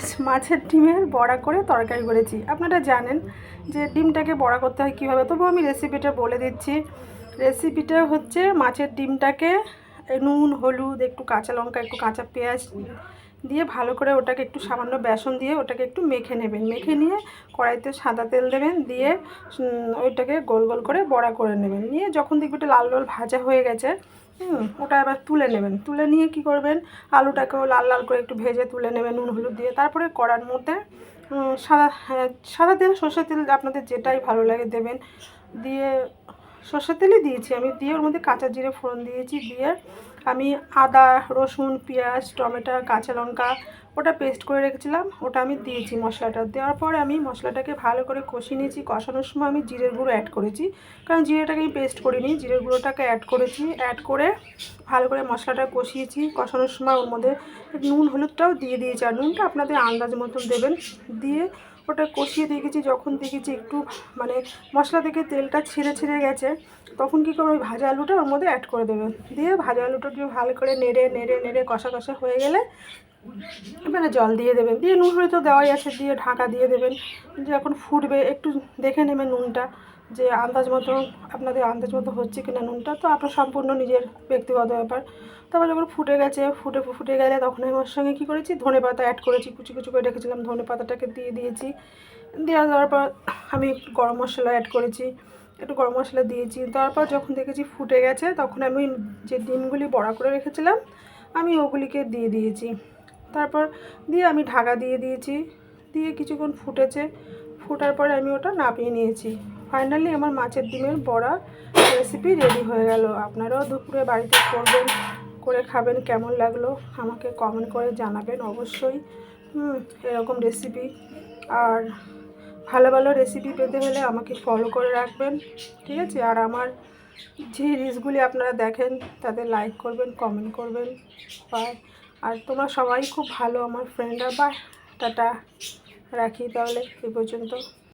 আজ মাছের ডিমের বড়া করে তরকারি করেছি। আপনারা জানেন যে ডিমটাকে বড়া করতে হয় কীভাবে, তবু আমি রেসিপিটা বলে দিচ্ছি। রেসিপিটা হচ্ছে মাছের ডিমটাকে নুন, হলুদ, একটু কাঁচা লঙ্কা, একটু কাঁচা পেঁয়াজ দিয়ে ভালো করে ওটাকে একটু সামান্য বেসন দিয়ে ওটাকে একটু মেখে নেবেন। মেখে নিয়ে কড়াইতে সাদা তেল দেবেন, দিয়ে ওইটাকে গোল গোল করে বড়া করে নেবেন। নিয়ে যখন দেখবেন এটা লাল লাল ভাজা হয়ে গেছে, ওটা এবার তুলে নেবেন। তুলে নিয়ে কি করবেন, আলুটাকেও লাল লাল করে একটু ভেজে তুলে নেবেন নুন হলুদ দিয়ে। তারপরে কড়ার মধ্যে সাদা তেল, সর্ষের তেল আপনাদের যেটাই ভালো লাগে দেবেন। দিয়ে সর্ষের তেলই দিয়েছি আমি, দিয়ে ওর মধ্যে কাঁচা জিরে ফোড়ন দিয়েছি। দিয়ে আমি আদা, রসুন, পেঁয়াজ, টমেটো, কাঁচা লঙ্কা ওটা পেস্ট করে রেখেছিলাম, ওটা আমি দিয়েছি। মশলাটা দেওয়ার পর আমি মশলাটাকে ভালো করে কষিয়ে নিয়েছি। কষানোর সময় আমি জিরের গুঁড়ো অ্যাড করেছি, কারণ জিরেটাকে আমি পেস্ট করিনি, জিরের গুঁড়োটাকে অ্যাড করেছি। অ্যাড করে ভালো করে মশলাটা কষিয়েছি। কষানোর সময় ওর মধ্যে নুন হলুদটাও দিয়ে দিয়েছি, আর নুনটা আপনাদের আন্দাজ মতন দেবেন। দিয়ে ওটা কষিয়ে দেখেছি, যখন দেখেছি একটু মানে মশলা থেকে তেলটা ছেড়ে ছেড়ে গেছে, তখন কী করবো, ওই ভাজা আলুটা ওর মধ্যে অ্যাড করে দেবেন। দিয়ে ভাজা আলুটা দিয়ে ভালো করে নেড়ে নেড়ে নেড়ে কষা কষা হয়ে গেলে এবারে জল দিয়ে দেবেন। দিয়ে নুন হলুদ তো দেওয়াই আছে, দিয়ে ঢাকা দিয়ে দেবেন। যখন ফুটবে একটু দেখে নেবেন নুনটা, যে আন্দাজ মতো আপনাদের আন্দাজ মতো হচ্ছে কিনা নুনটা, তো আপনার সম্পূর্ণ নিজের ব্যক্তিগত ব্যাপার। তারপর যখন ফুটে গেছে, ফুটে গেলে তখন আমি ওর সঙ্গে কী করেছি, ধনে পাতা অ্যাড করেছি, কুচি কুচি করে রেখেছিলাম, ধনে পাতাটাকে দিয়ে দিয়েছি। দেওয়ার পর আমি একটু গরম মশলা অ্যাড করেছি, একটু গরম মশলা দিয়েছি। তারপর যখন দেখেছি ফুটে গেছে, তখন আমি যে ডিমগুলি বড়া করে রেখেছিলাম আমি ওগুলিকে দিয়ে দিয়েছি। তারপর দিয়ে আমি ঢাকা দিয়ে দিয়েছি। দিয়ে কিছুক্ষণ ফুটেছে, ফোটার পরে আমি ওটা নামিয়ে নিয়েছি। ফাইনালি আমার মাছের ডিমের বড়া রেসিপি রেডি হয়ে গেল। আপনারাও দুপুরে বাড়িতে করবেন, করে খাবেন। কেমন লাগলো আমাকে কমেন্ট করে জানাবেন অবশ্যই। এরকম রেসিপি আর ভালো ভালো রেসিপি পেতে হলে আমাকে ফলো করে রাখবেন, ঠিক আছে? আর আমার যে রিলসগুলি আপনারা দেখেন তাদের লাইক করবেন, কমেন্ট করবেন। বাই। আর তোমরা সবাই খুব ভালো আমার ফ্রেন্ডরা। বাই, টাটা, রাখি তাহলে এই পর্যন্ত।